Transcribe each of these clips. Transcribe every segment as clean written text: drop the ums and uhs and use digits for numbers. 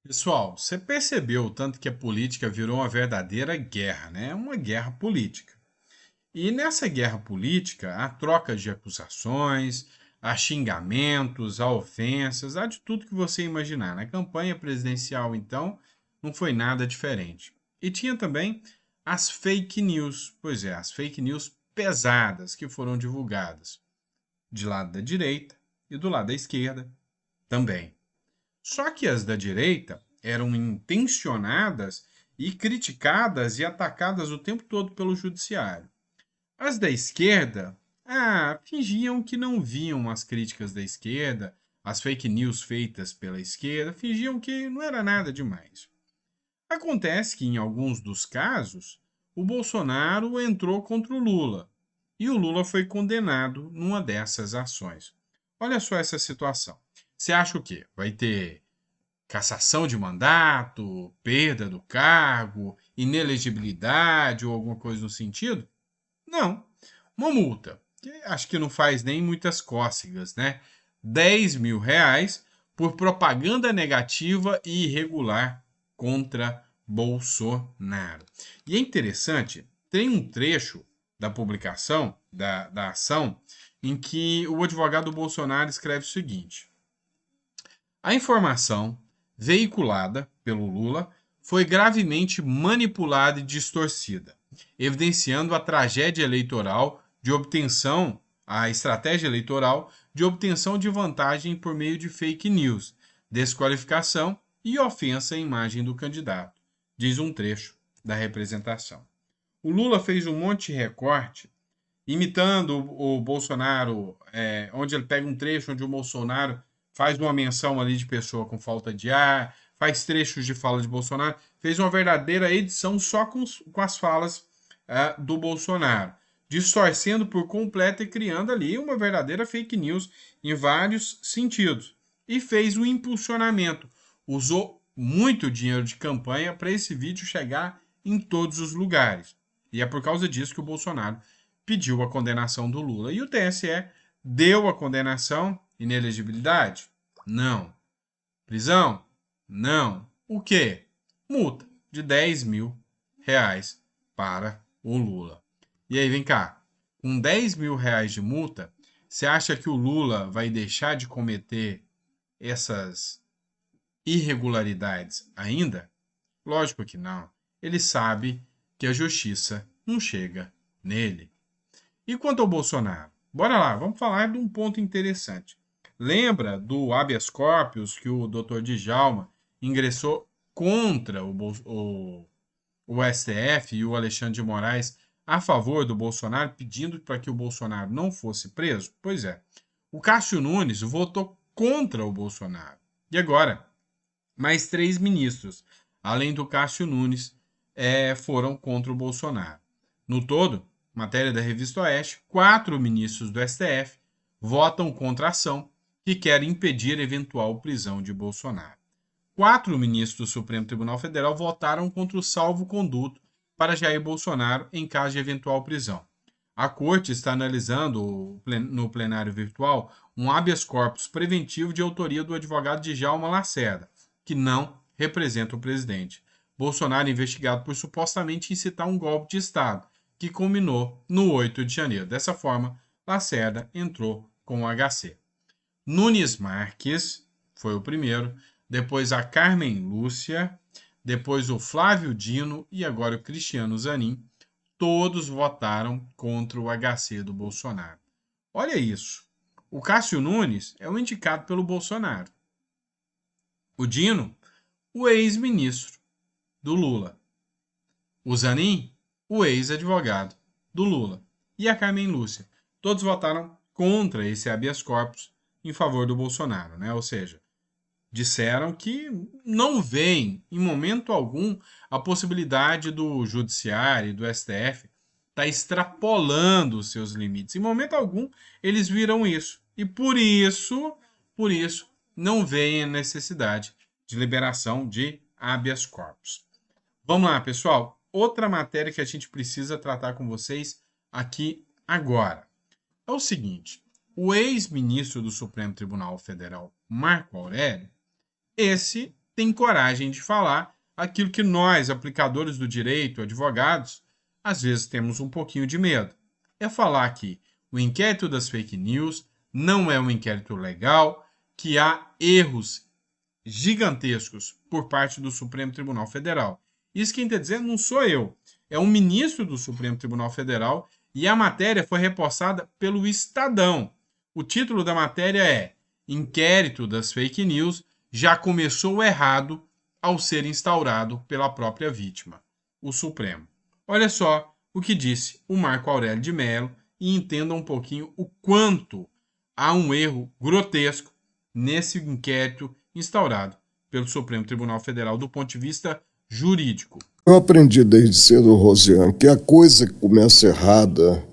Pessoal, você percebeu o tanto que a política virou uma verdadeira guerra, né? Uma guerra política. E nessa guerra política há trocas de acusações, há xingamentos, há ofensas, há de tudo que você imaginar. Na campanha presidencial, então, não foi nada diferente. E tinha também as fake news, pois é, as fake news pesadas que foram divulgadas de lado da direita e do lado da esquerda também. Só que as da direita eram intencionadas e criticadas e atacadas o tempo todo pelo judiciário. As da esquerda, fingiam que não viam as críticas da esquerda, as fake news feitas pela esquerda, fingiam que não era nada demais. Acontece que, em alguns dos casos, o Bolsonaro entrou contra o Lula e o Lula foi condenado numa dessas ações. Olha só essa situação. Você acha o quê? Vai ter cassação de mandato, perda do cargo, inelegibilidade ou alguma coisa no sentido? Não. Uma multa, que acho que não faz nem muitas cócegas, né? R$ 10.000 por propaganda negativa e irregular contra Bolsonaro. E é interessante, tem um trecho da publicação, da ação, em que o advogado Bolsonaro escreve o seguinte: a informação veiculada pelo Lula foi gravemente manipulada e distorcida, evidenciando a tragédia eleitoral de obtenção, a estratégia eleitoral de obtenção de vantagem por meio de fake news, desqualificação e ofensa à imagem do candidato, diz um trecho da representação. O Lula fez um monte de recorte imitando o Bolsonaro, onde ele pega um trecho onde o Bolsonaro faz uma menção ali de pessoa com falta de ar, faz trechos de fala de Bolsonaro, fez uma verdadeira edição só com as falas do Bolsonaro, distorcendo por completo e criando ali uma verdadeira fake news em vários sentidos. E fez o impulsionamento, usou muito dinheiro de campanha para esse vídeo chegar em todos os lugares. E é por causa disso que o Bolsonaro pediu a condenação do Lula. E o TSE deu a condenação, inelegibilidade? Não. Prisão? Não. O quê? Multa de R$ 10.000 para o Lula. E aí, vem cá. Com R$ 10.000 de multa, você acha que o Lula vai deixar de cometer essas irregularidades ainda? Lógico que não. Ele sabe que a justiça não chega nele. E quanto ao Bolsonaro? Bora lá, vamos falar de um ponto interessante. Lembra do habeas corpus que o Dr. Djalma ingressou contra o STF e o Alexandre de Moraes a favor do Bolsonaro, pedindo para que o Bolsonaro não fosse preso? Pois é. O Cássio Nunes votou contra o Bolsonaro. E agora? Mais 3 ministros, além do Cássio Nunes, foram contra o Bolsonaro. No todo, matéria da Revista Oeste, 4 ministros do STF votam contra a ação que quer impedir eventual prisão de Bolsonaro. 4 ministros do Supremo Tribunal Federal votaram contra o salvo-conduto para Jair Bolsonaro em caso de eventual prisão. A Corte está analisando no plenário virtual um habeas corpus preventivo de autoria do advogado Djalma Lacerda, que não representa o presidente. Bolsonaro é investigado por supostamente incitar um golpe de Estado, que culminou no 8 de janeiro. Dessa forma, Lacerda entrou com o HC. Nunes Marques foi o primeiro, depois a Carmen Lúcia, depois o Flávio Dino e agora o Cristiano Zanin. Todos votaram contra o HC do Bolsonaro. Olha isso. O Cássio Nunes é o indicado pelo Bolsonaro. O Dino, o ex-ministro do Lula. O Zanin, o ex-advogado do Lula. E a Carmen Lúcia. Todos votaram contra esse habeas corpus em favor do Bolsonaro, né? Ou seja, disseram que não veem, em momento algum, a possibilidade do judiciário e do STF estar extrapolando os seus limites. Em momento algum, eles viram isso. E por isso, não veem a necessidade de liberação de habeas corpus. Vamos lá, pessoal. Outra matéria que a gente precisa tratar com vocês aqui agora é o seguinte: o ex-ministro do Supremo Tribunal Federal, Marco Aurélio, esse tem coragem de falar aquilo que nós, aplicadores do direito, advogados, às vezes temos um pouquinho de medo. É falar que o inquérito das fake news não é um inquérito legal, que há erros gigantescos por parte do Supremo Tribunal Federal. Isso quem está dizendo não sou eu, é um ministro do Supremo Tribunal Federal e a matéria foi repostada pelo Estadão. O título da matéria é Inquérito das Fake News já começou errado ao ser instaurado pela própria vítima, o Supremo. Olha só o que disse o Marco Aurélio de Mello e entenda um pouquinho o quanto há um erro grotesco nesse inquérito instaurado pelo Supremo Tribunal Federal do ponto de vista jurídico. Eu aprendi desde cedo, Rosiane, que a coisa que começa errada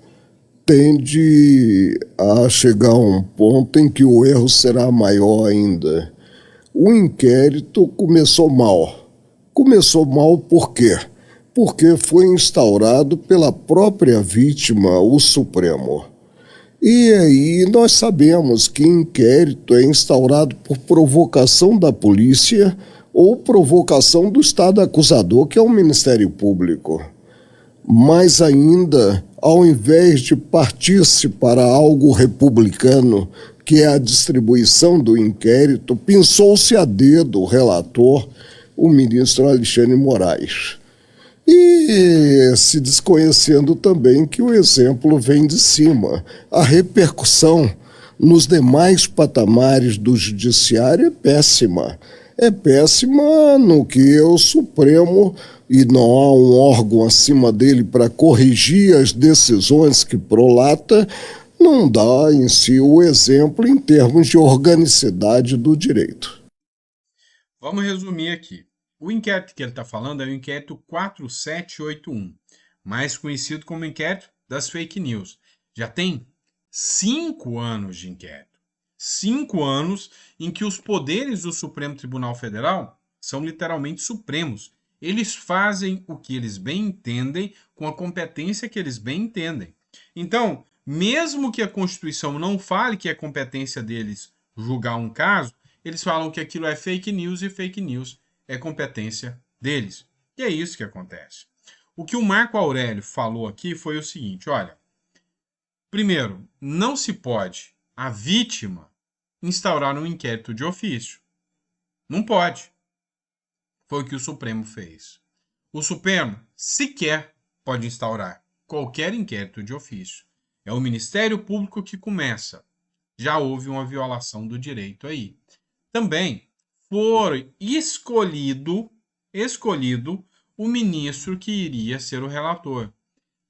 tende a chegar a um ponto em que o erro será maior ainda. O inquérito começou mal. Começou mal por quê? Porque foi instaurado pela própria vítima, o Supremo. E aí nós sabemos que inquérito é instaurado por provocação da polícia ou provocação do Estado acusador, que é o Ministério Público. Mas ainda, ao invés de partir-se para algo republicano, que é a distribuição do inquérito, pensou-se a dedo o relator, o ministro Alexandre Moraes. E se desconhecendo também que o exemplo vem de cima. A repercussão nos demais patamares do judiciário é péssima. É péssima no que o Supremo, e não há um órgão acima dele para corrigir as decisões que prolata, não dá em si o exemplo em termos de organicidade do direito. Vamos resumir aqui. O inquérito que ele está falando é o inquérito 4781, mais conhecido como inquérito das fake news. Já tem 5 anos de inquérito. 5 anos em que os poderes do Supremo Tribunal Federal são literalmente supremos. Eles fazem o que eles bem entendem, com a competência que eles bem entendem. Então, mesmo que a Constituição não fale que é competência deles julgar um caso, eles falam que aquilo é fake news e fake news é competência deles. E é isso que acontece. O que o Marco Aurélio falou aqui foi o seguinte, olha, primeiro, não se pode a vítima instaurar um inquérito de ofício. Não pode. Foi o que o Supremo fez. O Supremo sequer pode instaurar qualquer inquérito de ofício. É o Ministério Público que começa. Já houve uma violação do direito aí. Também foi escolhido o ministro que iria ser o relator.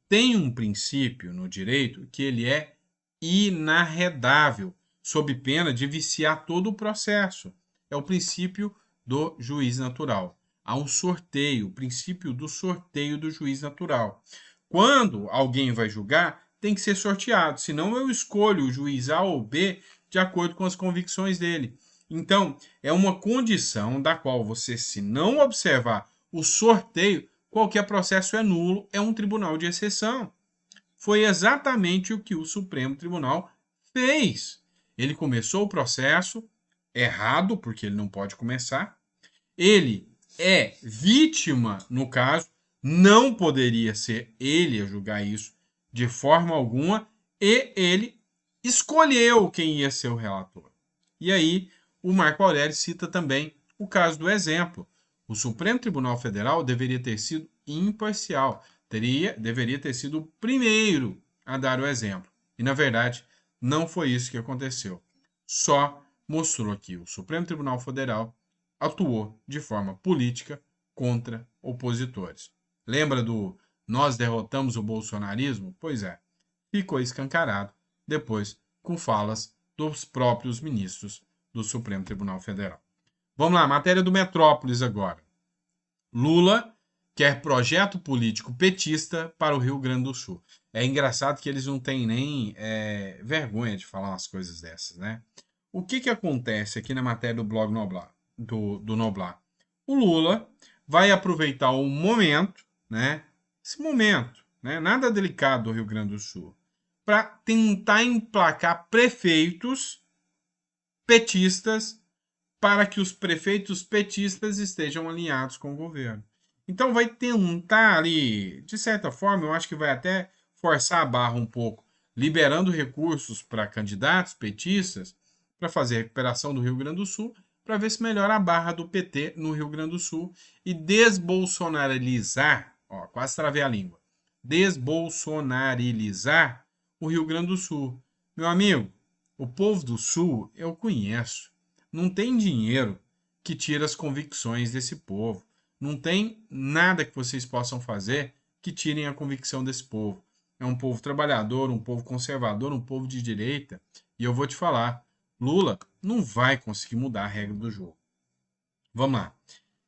Tem um princípio no direito que ele é inarredável, sob pena de viciar todo o processo. É o princípio do juiz natural. Há um sorteio, o princípio do sorteio do juiz natural. Quando alguém vai julgar, tem que ser sorteado, senão eu escolho o juiz A ou B de acordo com as convicções dele. Então, é uma condição da qual você, se não observar o sorteio, qualquer processo é nulo, é um tribunal de exceção. Foi exatamente o que o Supremo Tribunal fez. Ele começou o processo errado, porque ele não pode começar. Ele é vítima, no caso, não poderia ser ele a julgar isso de forma alguma, e ele escolheu quem ia ser o relator. E aí, o Marco Aurélio cita também o caso do exemplo. O Supremo Tribunal Federal deveria ter sido imparcial, deveria ter sido o primeiro a dar o exemplo. E, na verdade, não foi isso que aconteceu. Só mostrou que o Supremo Tribunal Federal atuou de forma política contra opositores. Lembra do nós derrotamos o bolsonarismo? Pois é, ficou escancarado depois com falas dos próprios ministros do Supremo Tribunal Federal. Vamos lá, matéria do Metrópolis agora. Lula quer projeto político petista para o Rio Grande do Sul. É engraçado que eles não têm nem vergonha de falar umas coisas dessas, né? O que acontece aqui na matéria do blog Noblar, do Noblar? O Lula vai aproveitar o momento, né? Esse momento, né? Nada delicado do Rio Grande do Sul, para tentar emplacar prefeitos petistas para que os prefeitos petistas estejam alinhados com o governo. Então vai tentar ali, de certa forma, eu acho que vai até forçar a barra um pouco, liberando recursos para candidatos petistas para fazer a recuperação do Rio Grande do Sul, para ver se melhora a barra do PT no Rio Grande do Sul e desbolsonarizar, ó, quase travei a língua, desbolsonarizar o Rio Grande do Sul. Meu amigo, o povo do Sul eu conheço. Não tem dinheiro que tire as convicções desse povo. Não tem nada que vocês possam fazer que tirem a convicção desse povo. É um povo trabalhador, um povo conservador, um povo de direita. E eu vou te falar, Lula não vai conseguir mudar a regra do jogo. Vamos lá.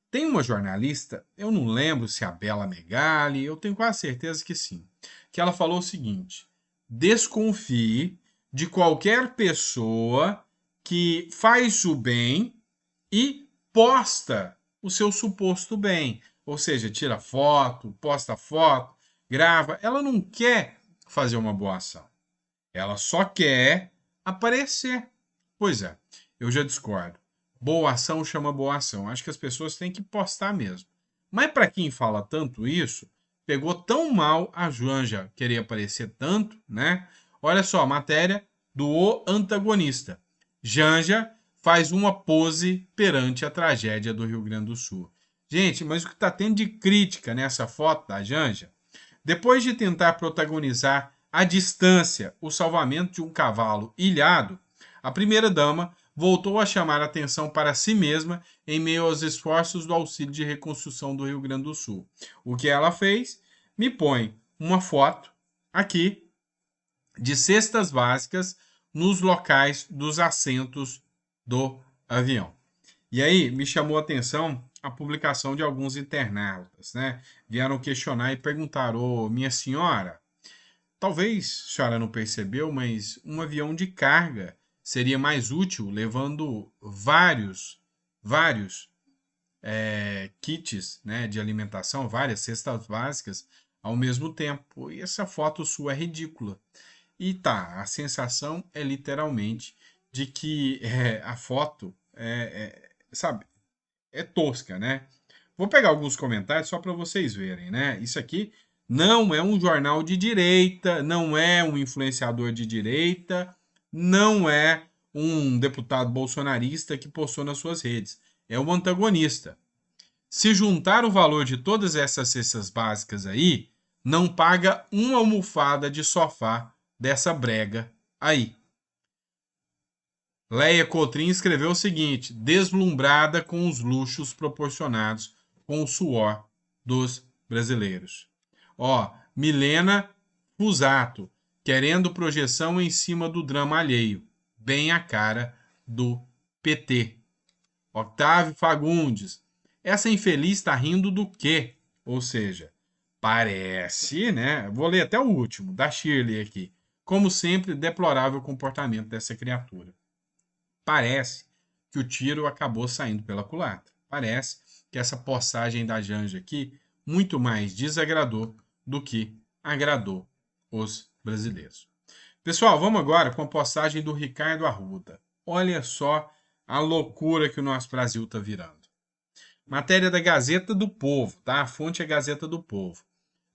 Tem uma jornalista, eu não lembro se é a Bela Megali, eu tenho quase certeza que sim, que ela falou o seguinte: desconfie de qualquer pessoa que faz o bem e posta o seu suposto bem. Ou seja, tira foto, posta foto, grava. Ela não quer fazer uma boa ação. Ela só quer aparecer. Pois é, eu já discordo. Boa ação chama boa ação. Acho que as pessoas têm que postar mesmo. Mas para quem fala tanto isso, pegou tão mal a Janja querer aparecer tanto, né? Olha só, a matéria do O Antagonista. Janja faz uma pose perante a tragédia do Rio Grande do Sul. Gente, mas o que está tendo de crítica nessa foto da Janja? Depois de tentar protagonizar à distância o salvamento de um cavalo ilhado, a primeira-dama voltou a chamar a atenção para si mesma em meio aos esforços do auxílio de reconstrução do Rio Grande do Sul. O que ela fez? Me põe uma foto aqui de cestas básicas nos locais dos assentos do avião. E aí me chamou a atenção a publicação de alguns internautas, né? Vieram questionar e perguntar: ô, minha senhora, talvez a senhora não percebeu, mas um avião de carga seria mais útil levando vários kits, né, de alimentação, várias cestas básicas ao mesmo tempo. E essa foto sua é ridícula. E tá, a sensação é literalmente de que a foto sabe, é tosca, né? Vou pegar alguns comentários só para vocês verem, né? Isso aqui não é um jornal de direita, não é um influenciador de direita, não é um deputado bolsonarista que postou nas suas redes. É um antagonista. Se juntar o valor de todas essas cestas básicas aí, não paga uma almofada de sofá dessa brega aí. Leia Cotrim escreveu o seguinte: deslumbrada com os luxos proporcionados com o suor dos brasileiros. Ó, Milena Fusato, querendo projeção em cima do drama alheio, bem a cara do PT. Octávio Fagundes, essa infeliz está rindo do quê? Ou seja, parece, né? Vou ler até o último, da Shirley aqui. Como sempre, deplorável comportamento dessa criatura. Parece que o tiro acabou saindo pela culatra. Parece que essa postagem da Janja aqui muito mais desagradou do que agradou os brasileiros. Pessoal, vamos agora com a postagem do Ricardo Arruda. Olha só a loucura que o nosso Brasil está virando. Matéria da Gazeta do Povo, tá? A fonte é a Gazeta do Povo.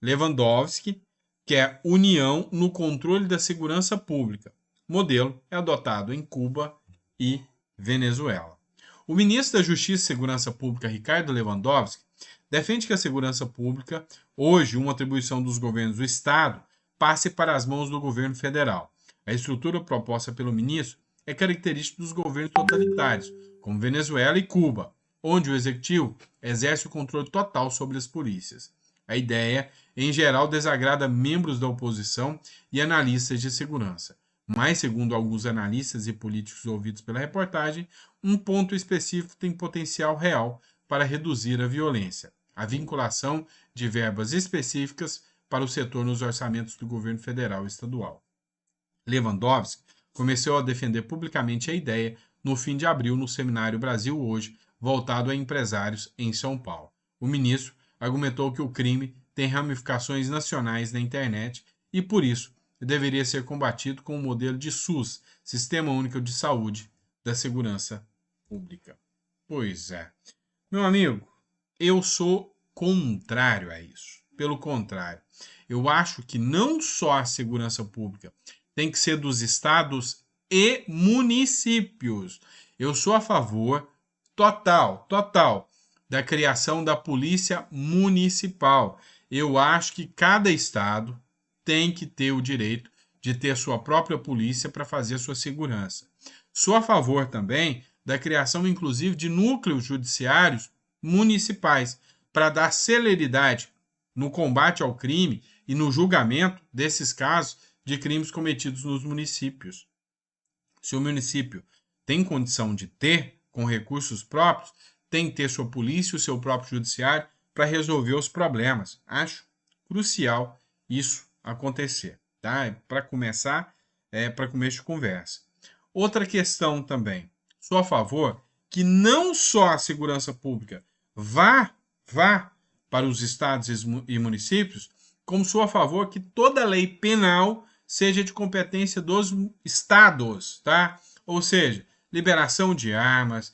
Lewandowski quer união no controle da segurança pública. Modelo é adotado em Cuba e Venezuela. O ministro da Justiça e Segurança Pública, Ricardo Lewandowski, defende que a segurança pública, hoje uma atribuição dos governos do Estado, passe para as mãos do governo federal. A estrutura proposta pelo ministro é característica dos governos totalitários, como Venezuela e Cuba, onde o executivo exerce o controle total sobre as polícias. A ideia, em geral, desagrada membros da oposição e analistas de segurança. Mas, segundo alguns analistas e políticos ouvidos pela reportagem, um ponto específico tem potencial real para reduzir a violência: a vinculação de verbas específicas para o setor nos orçamentos do governo federal e estadual. Lewandowski começou a defender publicamente a ideia no fim de abril no Seminário Brasil Hoje, voltado a empresários em São Paulo. O ministro argumentou que o crime tem ramificações nacionais na internet e, por isso, deveria ser combatido com o modelo de SUS, Sistema Único de Saúde da Segurança Pública. Pois é. Meu amigo, eu sou contrário a isso. Pelo contrário, eu acho que não só a segurança pública tem que ser dos estados e municípios. Eu sou a favor total da criação da polícia municipal. Eu acho que cada estado tem que ter o direito de ter sua própria polícia para fazer a sua segurança. Sou a favor também da criação, inclusive, de núcleos judiciários municipais para dar celeridade no combate ao crime e no julgamento desses casos de crimes cometidos nos municípios. Se o município tem condição de ter, com recursos próprios, tem que ter sua polícia e o seu próprio judiciário para resolver os problemas. Acho crucial isso acontecer, tá? Para começar, para começo de conversa. Outra questão também. Sou a favor que não só a segurança pública vá para os estados e municípios, como sou a favor que toda lei penal seja de competência dos estados, tá? Ou seja, liberação de armas,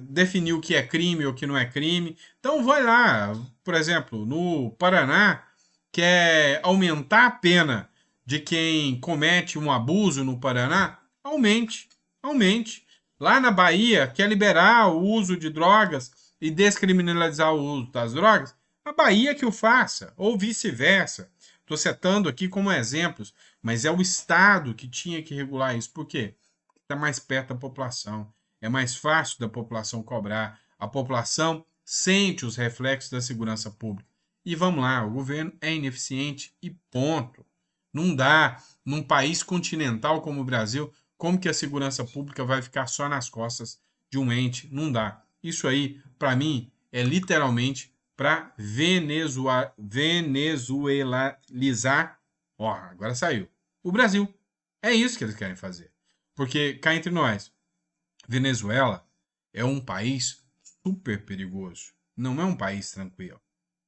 definir o que é crime ou o que não é crime. Então vai lá, por exemplo, no Paraná, quer aumentar a pena de quem comete um abuso no Paraná, aumente. Lá na Bahia, quer liberar o uso de drogas e descriminalizar o uso das drogas, a Bahia que o faça, ou vice-versa. Estou citando aqui como exemplos, mas é o Estado que tinha que regular isso. Por quê? Porque está mais perto da população. É mais fácil da população cobrar. A população sente os reflexos da segurança pública. E vamos lá, o governo é ineficiente e ponto. Não dá, num país continental como o Brasil, como que a segurança pública vai ficar só nas costas de um ente? Não dá. Isso aí, para mim, é literalmente para venezuelizar. Ó, agora saiu. O Brasil. É isso que eles querem fazer. Porque, cá entre nós, Venezuela é um país super perigoso. Não é um país tranquilo.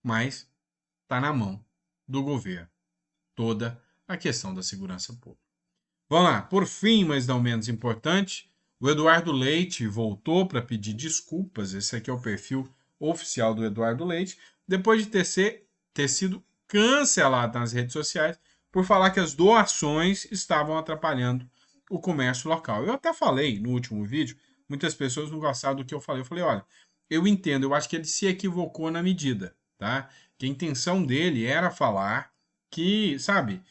Mas está na mão do governo toda a questão da segurança pública. Vamos lá. Por fim, mas não menos importante, o Eduardo Leite voltou para pedir desculpas. Esse aqui é o perfil oficial do Eduardo Leite, depois de ter sido cancelado nas redes sociais por falar que as doações estavam atrapalhando o comércio local. Eu até falei no último vídeo, muitas pessoas não gostaram do que eu falei. Eu falei, olha, eu entendo, eu acho que ele se equivocou na medida, tá? Que a intenção dele era falar que, sabe,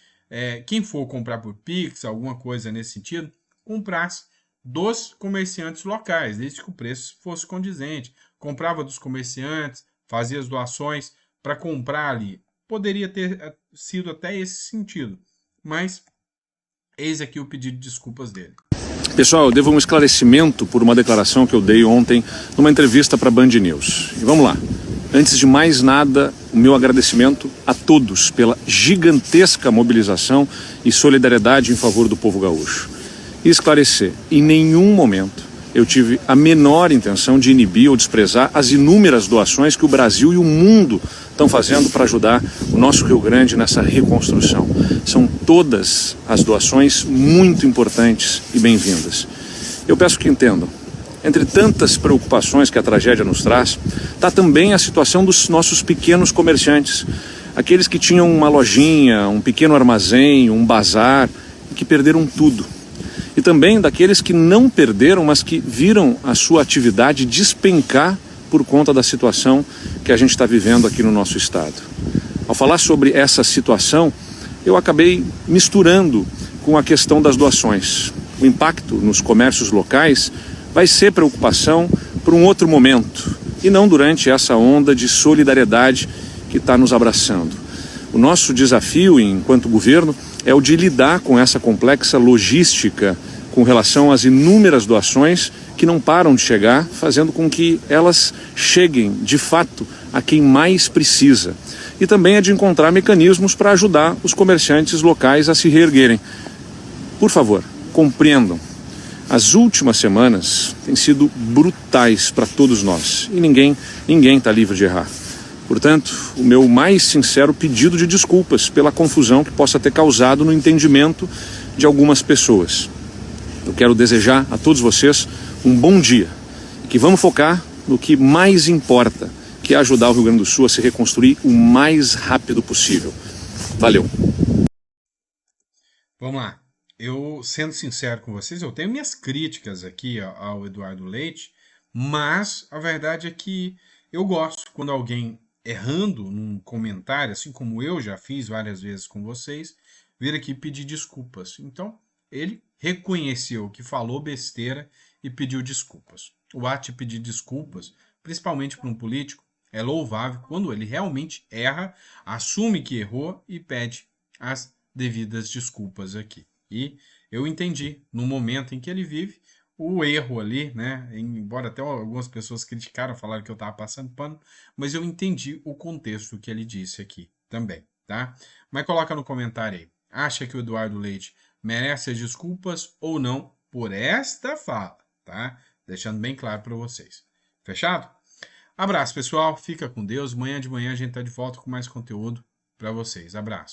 quem for comprar por Pix, alguma coisa nesse sentido, comprasse dos comerciantes locais, desde que o preço fosse condizente. Comprava dos comerciantes, fazia as doações para comprar ali. Poderia ter sido até esse sentido, mas eis aqui o pedido de desculpas dele. Pessoal, eu devo um esclarecimento por uma declaração que eu dei ontem numa entrevista para a Band News. E vamos lá. Antes de mais nada, o meu agradecimento a todos pela gigantesca mobilização e solidariedade em favor do povo gaúcho. E esclarecer, em nenhum momento eu tive a menor intenção de inibir ou desprezar as inúmeras doações que o Brasil e o mundo estão fazendo para ajudar o nosso Rio Grande nessa reconstrução. São todas as doações muito importantes e bem-vindas. Eu peço que entendam. Entre tantas preocupações que a tragédia nos traz, está também a situação dos nossos pequenos comerciantes, aqueles que tinham uma lojinha, um pequeno armazém, um bazar e que perderam tudo. E também daqueles que não perderam, mas que viram a sua atividade despencar por conta da situação que a gente está vivendo aqui no nosso estado. Ao falar sobre essa situação, eu acabei misturando com a questão das doações. O impacto nos comércios locais vai ser preocupação para um outro momento e não durante essa onda de solidariedade que está nos abraçando. O nosso desafio, enquanto governo, é o de lidar com essa complexa logística com relação às inúmeras doações que não param de chegar, fazendo com que elas cheguem, de fato, a quem mais precisa. E também é de encontrar mecanismos para ajudar os comerciantes locais a se reerguerem. Por favor, compreendam. As últimas semanas têm sido brutais para todos nós e ninguém está livre de errar. Portanto, o meu mais sincero pedido de desculpas pela confusão que possa ter causado no entendimento de algumas pessoas. Eu quero desejar a todos vocês um bom dia e que vamos focar no que mais importa, que é ajudar o Rio Grande do Sul a se reconstruir o mais rápido possível. Valeu! Vamos lá. Eu, sendo sincero com vocês, eu tenho minhas críticas aqui ao Eduardo Leite, mas a verdade é que eu gosto quando alguém errando num comentário, assim como eu já fiz várias vezes com vocês, vir aqui pedir desculpas. Então, ele reconheceu que falou besteira e pediu desculpas. O ato de pedir desculpas, principalmente para um político, é louvável quando ele realmente erra, assume que errou e pede as devidas desculpas aqui. E eu entendi, no momento em que ele vive, o erro ali, né? Embora até algumas pessoas criticaram, falaram que eu estava passando pano, mas eu entendi o contexto que ele disse aqui também, tá? Mas coloca no comentário aí. Acha que o Eduardo Leite merece as desculpas ou não por esta fala, tá? Deixando bem claro para vocês. Fechado? Abraço, pessoal. Fica com Deus. Amanhã de manhã a gente tá de volta com mais conteúdo para vocês. Abraço.